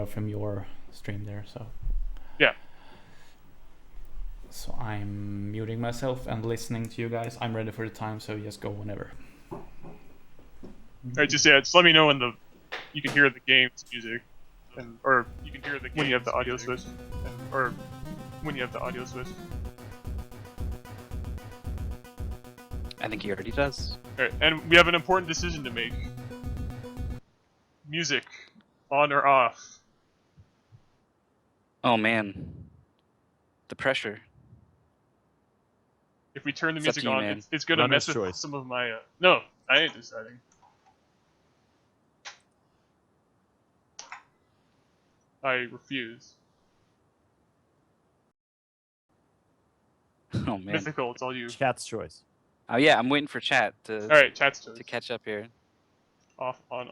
from your stream there, so. Yeah. So I'm muting myself and listening to you guys. I'm ready for the time, so just go whenever. Alright, just let me know when you can hear the game's music, or you can hear the when you have the audio switch, or when you have the audio switch. I think he already does. Alright, and we have an important decision to make. Music, on or off? Oh man, the pressure. If we turn the It's up music to you, on, man. it's gonna Runner's mess with choice. some of my. No, I ain't deciding. I refuse. Oh man. Mythical, it's all you. Chat's choice. Oh yeah, I'm waiting for chat to Alright, chat's choice. to catch up here. Off, on.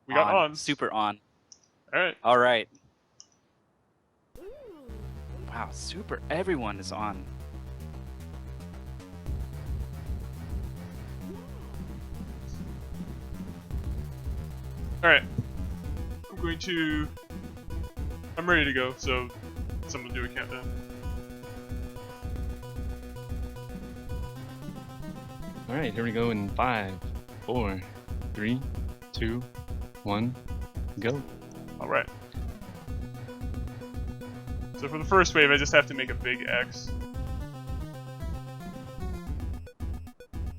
We got on. Super on. Alright. All right. Wow, super. Everyone is on. Alright. I'm ready to go, so someone do a countdown. Alright, here we go in 5, 4, 3, 2, 1, go. Alright. So for the first wave, I just have to make a big X.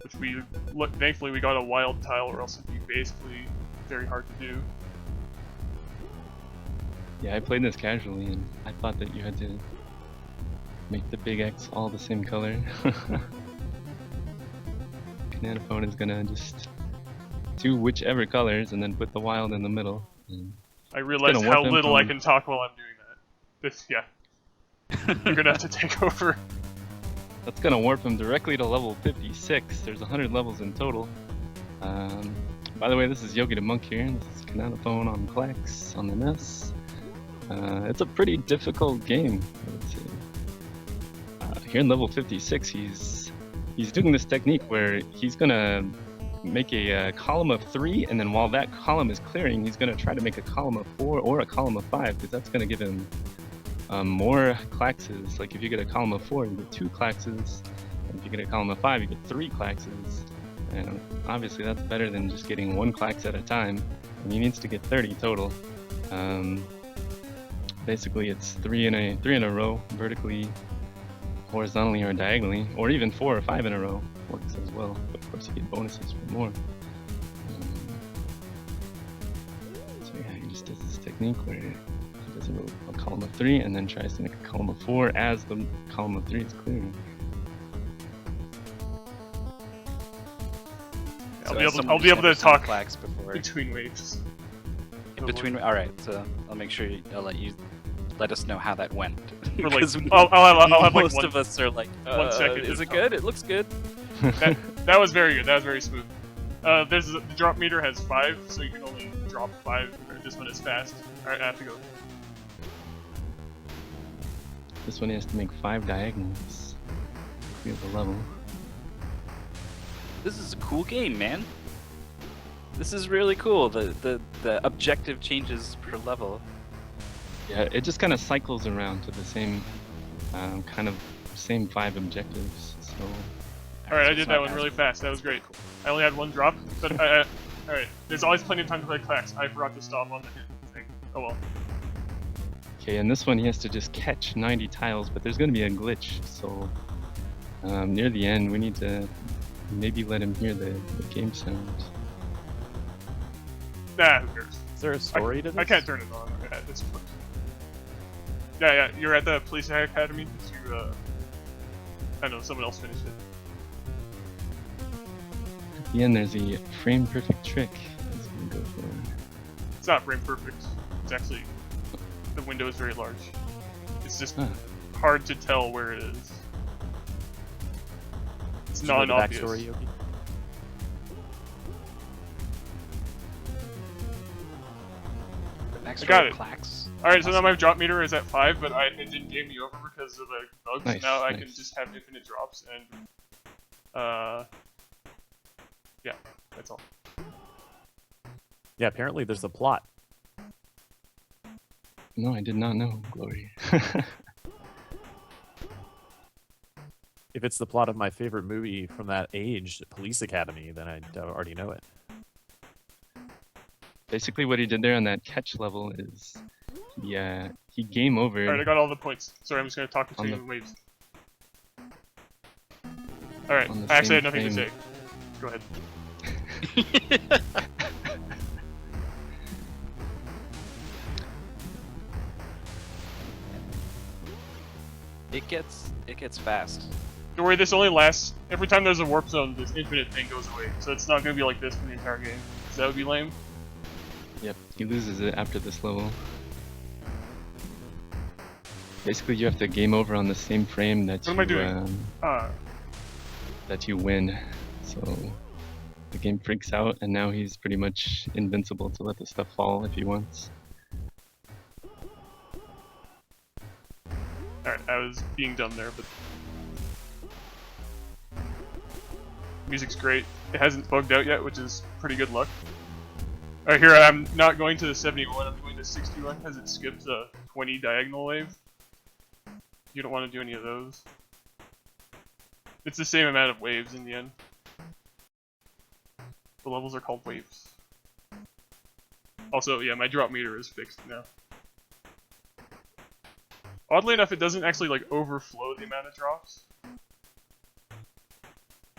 Which thankfully we got a wild tile, or else it'd be basically very hard to do. Yeah, I played this casually and I thought that you had to make the big X all the same color. Phone is gonna just do whichever colors and then put the wild in the middle. I realized how little I can talk while I'm doing that. You're gonna have to take over. That's gonna warp him directly to level 56. There's 100 levels in total. By the way, this is Yogi the Monk here. This is Phone on Klax on the NES. It's a pretty difficult game. Here in level 56, he's doing this technique where he's gonna make a column of 3, and then while that column is clearing, he's gonna try to make a column of 4 or a column of 5, because that's gonna give him more Klaxes. Like if you get a column of 4, you get 2 Klaxes, and if you get a column of 5, you get 3 Klaxes. And obviously that's better than just getting 1 Klax at a time, and he needs to get 30 total. Basically it's 3 in a row, vertically, horizontally, or diagonally, or even 4 or 5 in a row works as well. But of course you get bonuses for more. So yeah, he just does this technique where he does a column of 3 and then tries to make a column of 4 as the column of 3 is clearing. I'll be able to talk Klax before. between waves. In between. All right, so I'll make sure I'll let us know how that went. Or like, Because I'll have like most of us are like, 1 second. is it good? It looks good. That was very good. That was very smooth. The drop meter has 5, so you can only drop 5 just when it's fast. Alright, I have to go. This one he has to make 5 diagonals to clear the level. This is a cool game, man. This is really cool. The objective changes per level. Yeah, it just kind of cycles around to the same same 5 objectives. So Alright, I did that one really fast. That was great. I only had 1 drop, but alright. There's always plenty of time to play Klax. I forgot to stop on the hit thing. Oh well. okay, and this one he has to just catch 90 tiles, but there's going to be a glitch. So near the end, we need to maybe let him hear the game sounds. Nah, who cares? Is there a story to this? I can't turn it on at this point. Yeah, you're at the police academy. I know, someone else finished it. At the end, there's a frame perfect trick. He's going to go for. It's not frame perfect. It's actually, the window is very large. It's just hard to tell where it is. It's Do you know the non-obvious. backstory, Yogi? Next I got it. Klax. Alright, so now my drop meter is at 5, but it didn't game me over because of a bug. Nice, Now I nice. can just have infinite drops and yeah, that's all. Yeah, apparently there's a plot. No, I did not know, Glory. If it's the plot of my favorite movie from that age, Police Academy, then I already know it. Basically, what he did there on that catch level is he game over. Alright, I got all the points. Sorry, I'm just gonna talk On between the- waves. Alright, on the I actually had same nothing to frame. say. Go ahead. It gets fast. Don't worry, this only lasts. Every time there's a warp zone, this infinite thing goes away. So it's not gonna be like this for the entire game. So that would be lame. Yep, he loses it after this level. Basically, you have to game over on the same frame that What am I doing? that you win. So the game freaks out, and now he's pretty much invincible to let the stuff fall if he wants. Alright, I was being dumb there, but music's great. It hasn't bugged out yet, which is pretty good luck. Alright, here I'm not going to the 71, I'm going to 61 because it skips a 20 diagonal wave. You don't want to do any of those. It's the same amount of waves in the end. The levels are called waves. Also, yeah, my drop meter is fixed now. Oddly enough, it doesn't actually like overflow the amount of drops.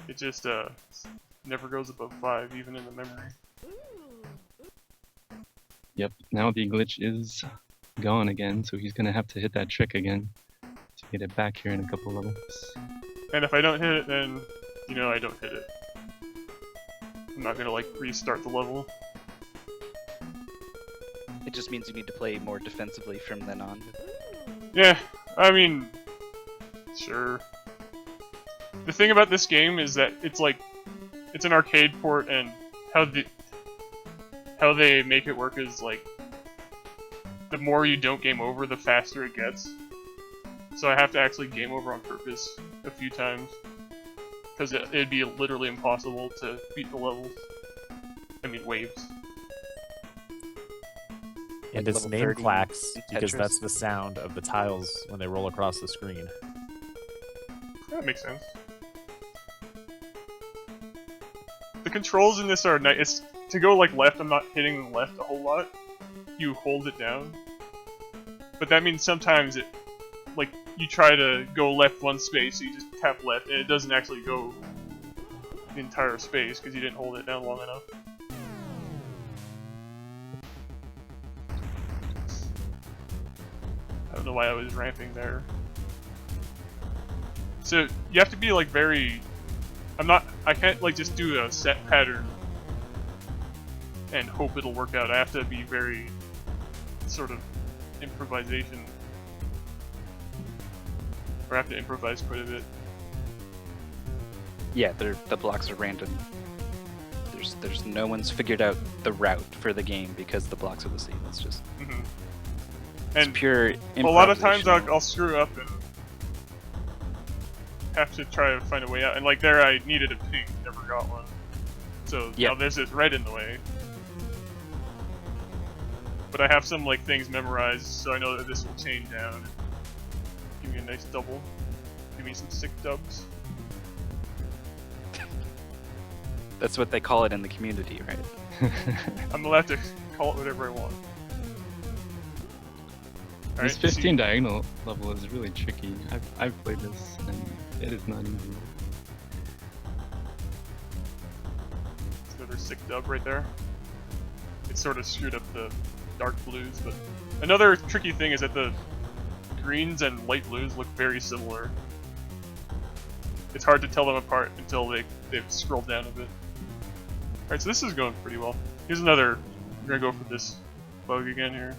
It just never goes above 5, even in the memory. Yep, now the glitch is gone again, so he's gonna have to hit that trick again to get it back here in a couple levels. And if I don't hit it, then you know I don't hit it. I'm not gonna like restart the level. It just means you need to play more defensively from then on. Yeah, I mean, sure. The thing about this game is that it's like, it's an arcade port, and how they make it work is like, the more you don't game over, the faster it gets. So I have to actually game over on purpose a few times, because it'd be literally impossible to beat the levels. I mean, waves. And Like it's level named 30 Klax in because Tetris. that's the sound of the tiles when they roll across the screen. That makes sense. The controls in this are nice. To go like left, I'm not hitting the left a whole lot. You hold it down. But that means sometimes it, like, you try to go left one space, so you just tap left, and it doesn't actually go the entire space because you didn't hold it down long enough. I don't know why I was ramping there. So you have to be like very. I can't like just do a set pattern and hope it'll work out. I have to be very sort of improvisation. Or I have to improvise quite a bit. Yeah, the blocks are random. There's no one's figured out the route for the game because the blocks are the same. It's just And pure a lot of times improvisational. I'll screw up and have to try to find a way out. And like there I needed a pink, never got one. So Yep. now there's this red in the way. But I have some like things memorized, so I know that this will chain down and give me a nice double. Give me some sick dubs. That's what they call it in the community, right? I'm allowed to call it whatever I want. This Alright, 15 diagonal level is really tricky. I've played this, and it is not easy. It's another sick dub right there. It sort of screwed up the dark blues, but another tricky thing is that the greens and light blues look very similar. It's hard to tell them apart until they've scrolled down a bit. Alright, so this is going pretty well. Here's another. We're gonna go for this bug again here.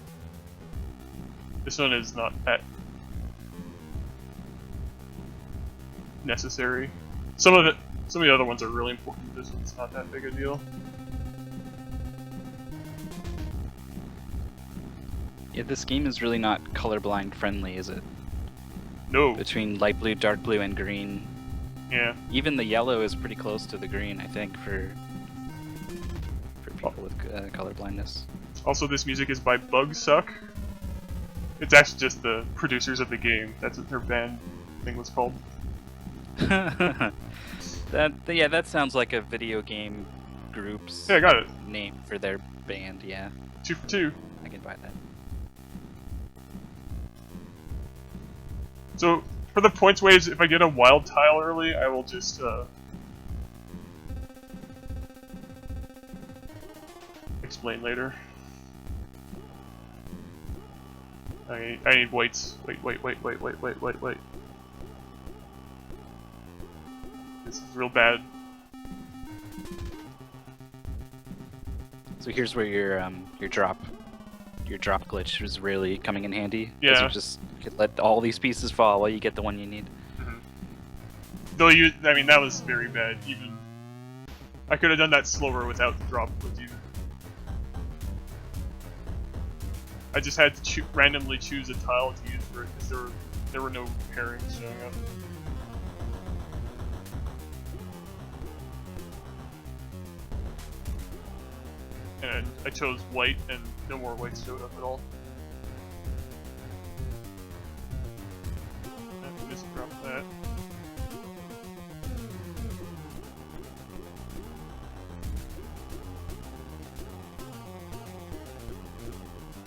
This one is not that necessary. Some of the other ones are really important. This one's not that big a deal. Yeah, this game is really not colorblind friendly, is it? No. Between light blue, dark blue, and green. Yeah. Even the yellow is pretty close to the green, I think, for people with color blindness. Also, this music is by Bugsuck. It's actually just the producers of the game. That's what their band thing was called. that sounds like a video game group's Yeah, I got it. name for their band. Yeah, 2 for 2. I can buy that. So for the points waves, if I get a wild tile early, I will just explain later. I need whites. Wait. This is real bad. So here's where your drop glitch is really coming in handy. 'Cause Yeah. you just could let all these pieces fall while you get the one you need. Though I mean, that was very bad. Even I could have done that slower without the drop glitch even. I just had to randomly choose a tile to use for it because there were no pairings showing up. And I chose white, and no more whites showed up at all. I just dropped that.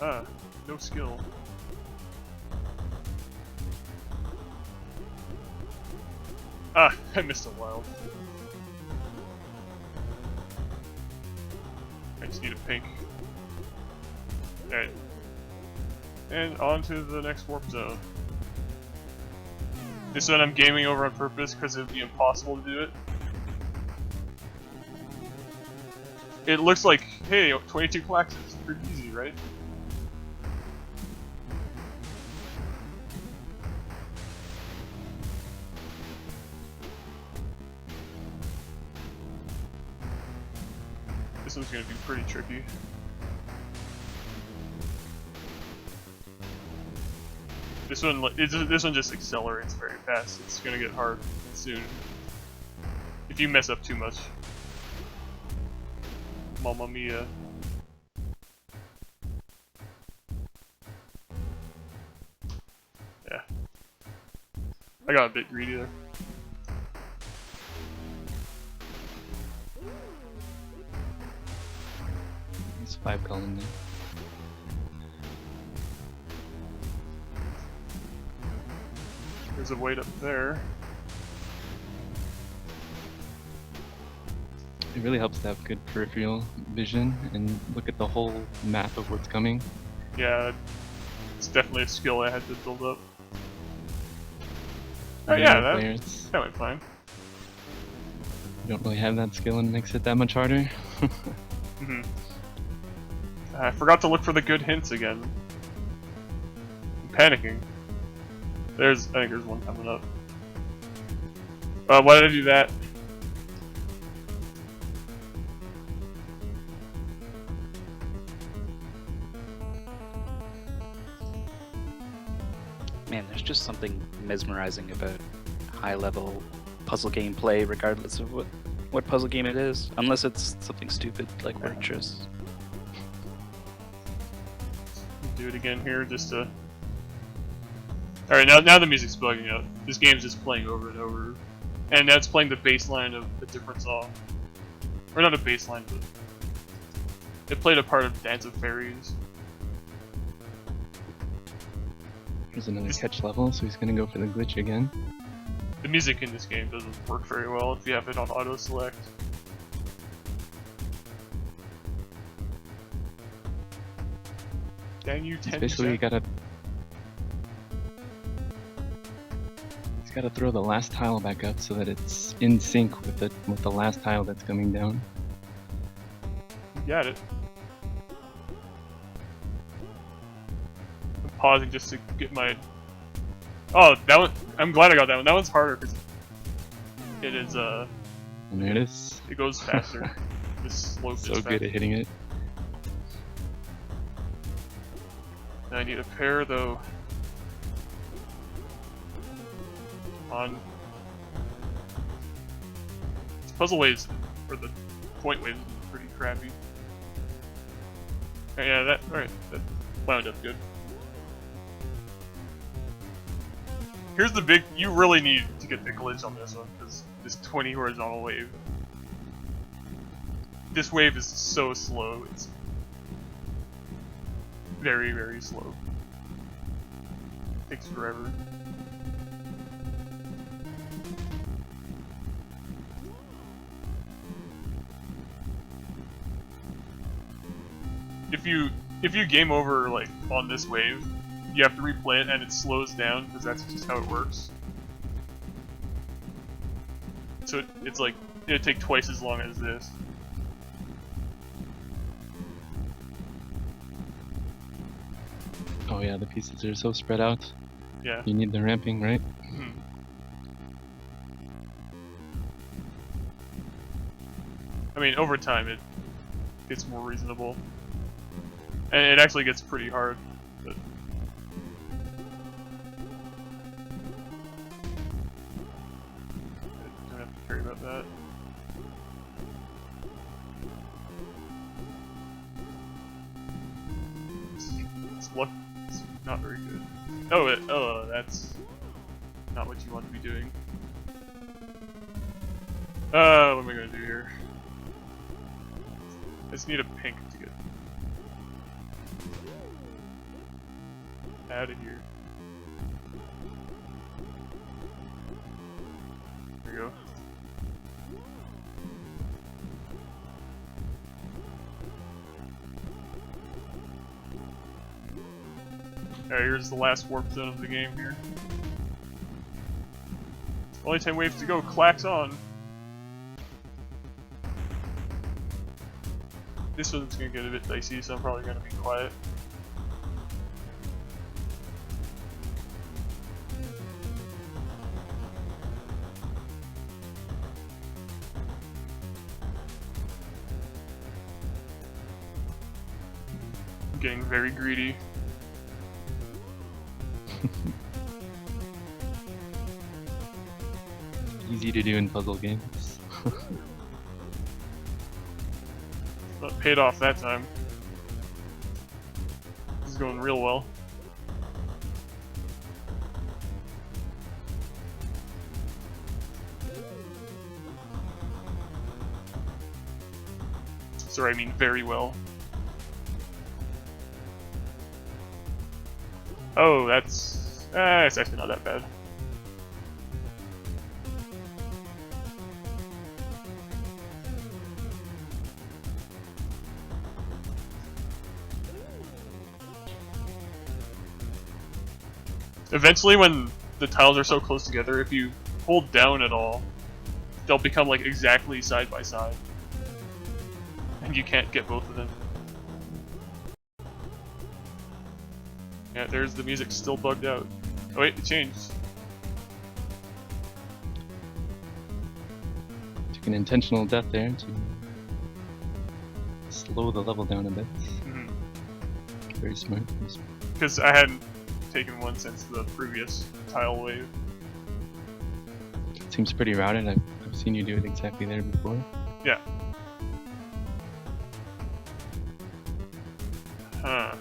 Ah, no skill. Ah, I missed a wild. I just need a pink. Alright. And on to the next warp zone. This one I'm gaming over on purpose because it would be impossible to do it. It looks like, hey, 22 Klax is pretty easy, right? This one's gonna be pretty tricky. This one just accelerates very fast. It's gonna get hard soon if you mess up too much. Mamma mia. Yeah. I got a bit greedy there. It's 5 column there. There's a weight up there. It really helps to have good peripheral vision and look at the whole map of what's coming. Yeah, it's definitely a skill I had to build up. Oh For yeah, beginner players, that went fine. you don't really have that skill and it makes it that much harder. Mhm. I forgot to look for the good hints again. I'm panicking. I think there's one coming up. Why did I do that? Man, there's just something mesmerizing about high-level puzzle gameplay, regardless of what puzzle game it is, unless it's something stupid like Wordtris. Do it again here just to... Alright, now the music's bugging out. This game's just playing over and over. And now it's playing the bass line of a different song. Or not a bass line, but... It played a part of Dance of Fairies. There's another catch level, so he's gonna go for the glitch again. The music in this game doesn't work very well if you have it on auto select. Dang you, 10 Basically, he's gotta throw the last tile back up so that it's in sync with the last tile that's coming down. You got it. I'm pausing just to get my... Oh, that one... I'm glad I got that one. That one's harder because it is, And there it is. it goes faster. This slope is So faster. good at hitting it. I need a pair though. On puzzle waves or the point waves are pretty crappy. Oh, yeah, that wound up good. here's the big. You really need to get the glitch on this one because this 20 horizontal wave. This wave is so slow. It's very, very slow. Takes forever. If you game over like on this wave, you have to replay it and it slows down because that's just how it works. So it's like it'd take twice as long as this. Oh yeah, the pieces are so spread out. Yeah. You need the ramping, right? Hmm. I mean, over time it gets more reasonable, and it actually gets pretty hard. But I don't have to care about that. It's not very good. Oh, that's not what you want to be doing. What am I gonna do here? I just need a pink to get out of here. There we go. Alright, here's the last warp zone of the game here. Only 10 waves to go, Klax on! This one's gonna get a bit dicey, so I'm probably gonna be quiet. I'm getting very greedy. Easy to do in puzzle games. But paid off that time. This is going real well. Sorry, I mean very well. Oh, it's actually not that bad. Eventually, when the tiles are so close together, if you hold down at all, they'll become like exactly side by side. And you can't get both of them. Yeah, there's the music still bugged out. Oh wait, it changed. Took an intentional death there to slow the level down a bit. Very smart. Very smart. Because I hadn't taken one since the previous tile wave. It seems pretty routed. I've seen you do it exactly there before. Yeah. Huh.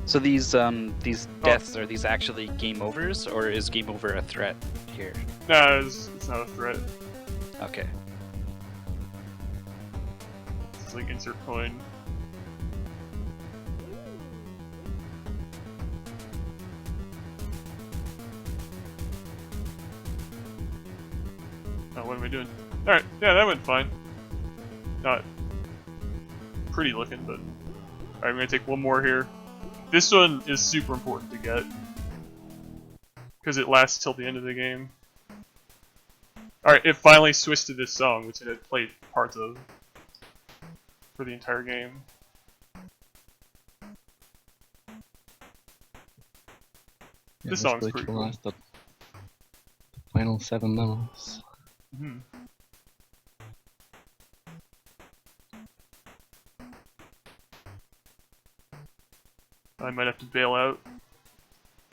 So these deaths, are these actually game overs, or is game over a threat here? No, it's not a threat. Okay. It's like insert coin. Oh, what am I doing? Alright, yeah, that went fine. Not pretty looking, but... Alright, I'm gonna take one more here. This one is super important to get. Because it lasts till the end of the game. Alright, it finally switched to this song, which it had played parts of for the entire game. Yeah, This song's glitch pretty will cool. last the final 7 levels. Hmm. I might have to bail out.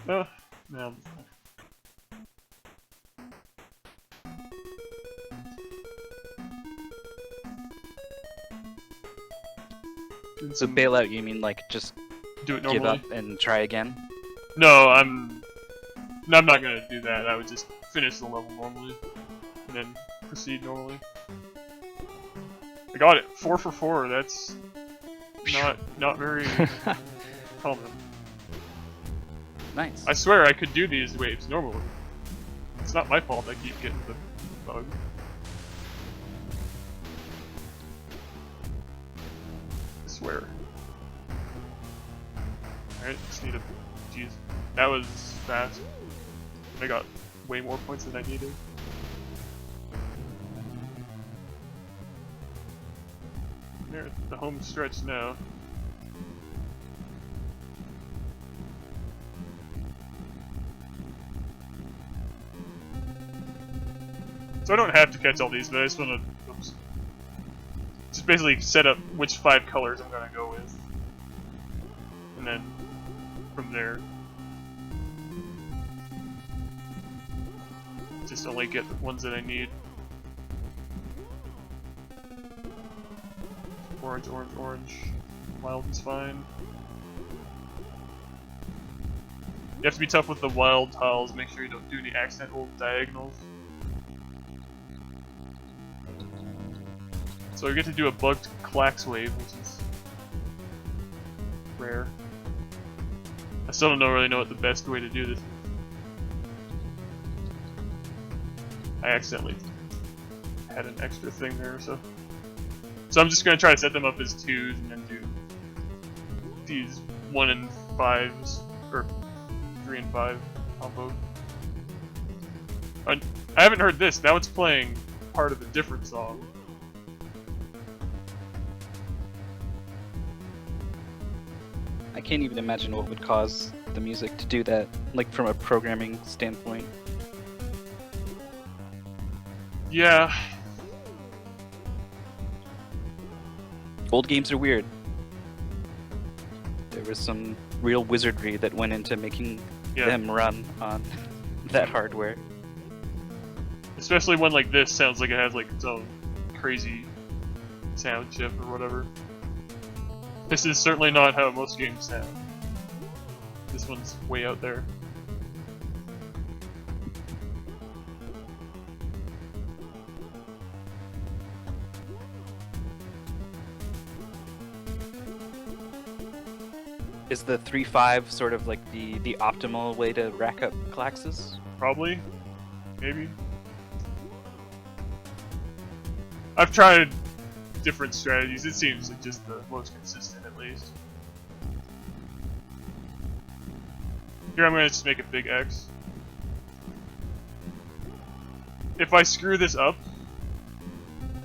Oh, no. in So some- bail out, you mean like just do it give normally. up and try again? No, I'm not gonna do that. I would just finish the level normally, and then proceed normally. I got it. 4 for 4. That's not very common. Nice. I swear I could do these waves normally. It's not my fault I keep getting the bug. I swear. Alright, just need a... Jeez. That was fast. I got way more points than I needed. They're at the home stretch now. So I don't have to catch all these, but I just want to just basically set up which 5 colors I'm gonna go with, and then from there, just only get the ones that I need. Orange, orange, orange. Wild is fine. You have to be tough with the wild tiles. Make sure you don't do any accidental diagonals. So we get to do a bugged Klax wave, which is rare. I still don't really know what the best way to do this is. I accidentally had an extra thing there, so I'm just gonna try to set them up as 2s and then do these 1 and 5s, or 3 and 5 combo. I haven't heard this. Now it's playing part of a different song. I can't even imagine what would cause the music to do that, like from a programming standpoint. Yeah. Old games are weird. There was some real wizardry that went into making Yeah. them run on that hardware. Especially one like this sounds like it has like its own crazy sound chip or whatever. This is certainly not how most games sound. This one's way out there. Is the 3-5 sort of like the optimal way to rack up Klaxes? Probably. Maybe. I've tried different strategies. It seems like just the most consistent, at least. Here I'm gonna just make a big X. If I screw this up,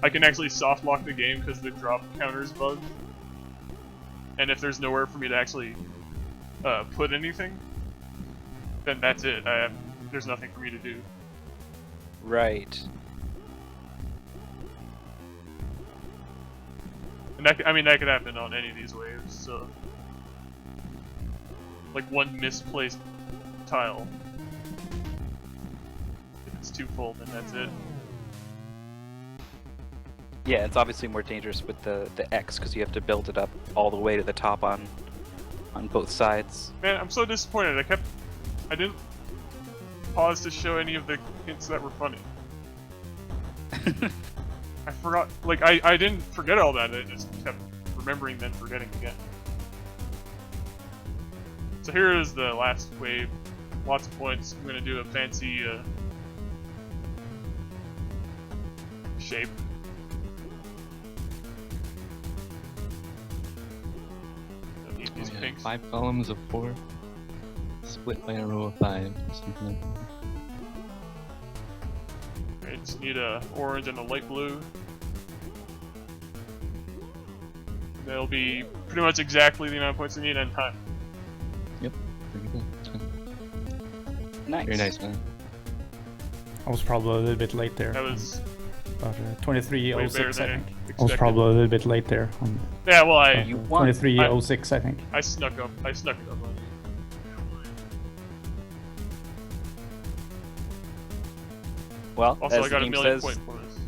I can actually soft lock the game because the drop counter is bugged. And if there's nowhere for me to actually put anything, then that's it. There's nothing for me to do. Right. And that, I mean, that could happen on any of these waves, so... Like one misplaced tile. If it's too full, then that's it. Yeah, it's obviously more dangerous with the X because you have to build it up all the way to the top on both sides. Man, I'm so disappointed. I didn't pause to show any of the hints that were funny. I forgot, like, I didn't forget all that, I just kept remembering then forgetting again. So here is the last wave. Lots of points. I'm gonna do a fancy shape. Don't need these pinks. 5 columns of 4, split by a row of 5, or something like that. Alright, just need a orange and a light blue. That'll be pretty much exactly the amount of points you need and time. Pretty good. Nice. Very nice, man. I was probably a little bit late there. That was But way better 2306, I than I think. I was expected. probably a little bit late there. On Yeah, well, I You won. 2306, I think. snuck it up on you. Well, Also, as I got the a game million says, point bonus.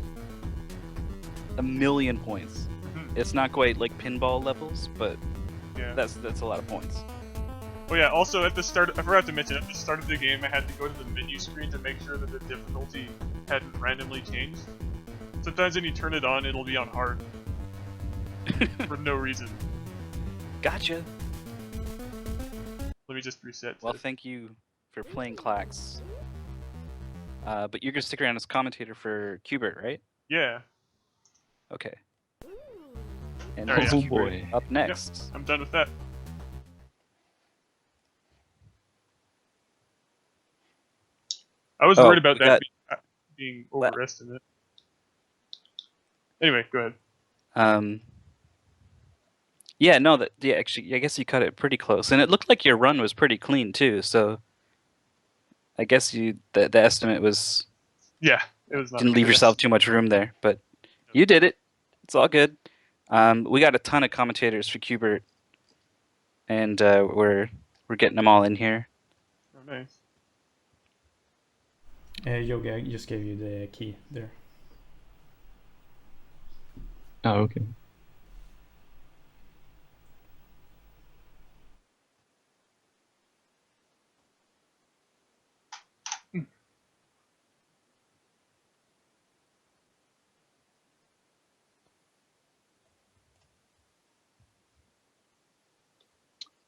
1,000,000 points. Mhm. It's not quite like pinball levels, but Yeah. that's a lot of points. Oh yeah, also at the start, I forgot to mention, at the start of the game I had to go to the menu screen to make sure that the difficulty hadn't randomly changed. Sometimes when you turn it on, it'll be on hard. For no reason. Gotcha. Let me just reset. Well, this. thank you for playing Klax. But you're gonna stick around as commentator for Qbert, right? Yeah, Okay. And There, yeah. Oh boy. up next. I'm done with that. I was Oh, worried about we that got- being overestimated. Anyway, go ahead. Yeah, no, actually, I guess you cut it pretty close, and it looked like your run was pretty clean too. So, I guess the estimate was Yeah, it was not. didn't leave good. yourself too much room there, but you did it. It's all good. We got a ton of commentators for Qbert, and we're getting them all in here. Oh, nice. Yogi, I just gave you the key there. Oh, okay.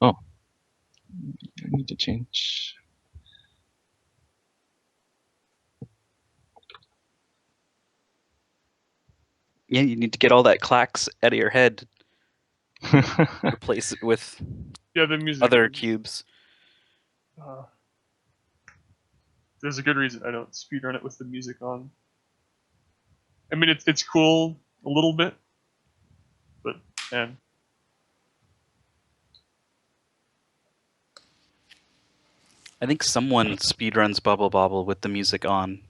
Oh, I need to change. Yeah, you need to get all that Klax out of your head. Replace it with Yeah, the music. other cubes. There's a good reason I don't speedrun it with the music on. I mean, it's cool a little bit, but man, I think someone speedruns Bubble Bobble with the music on.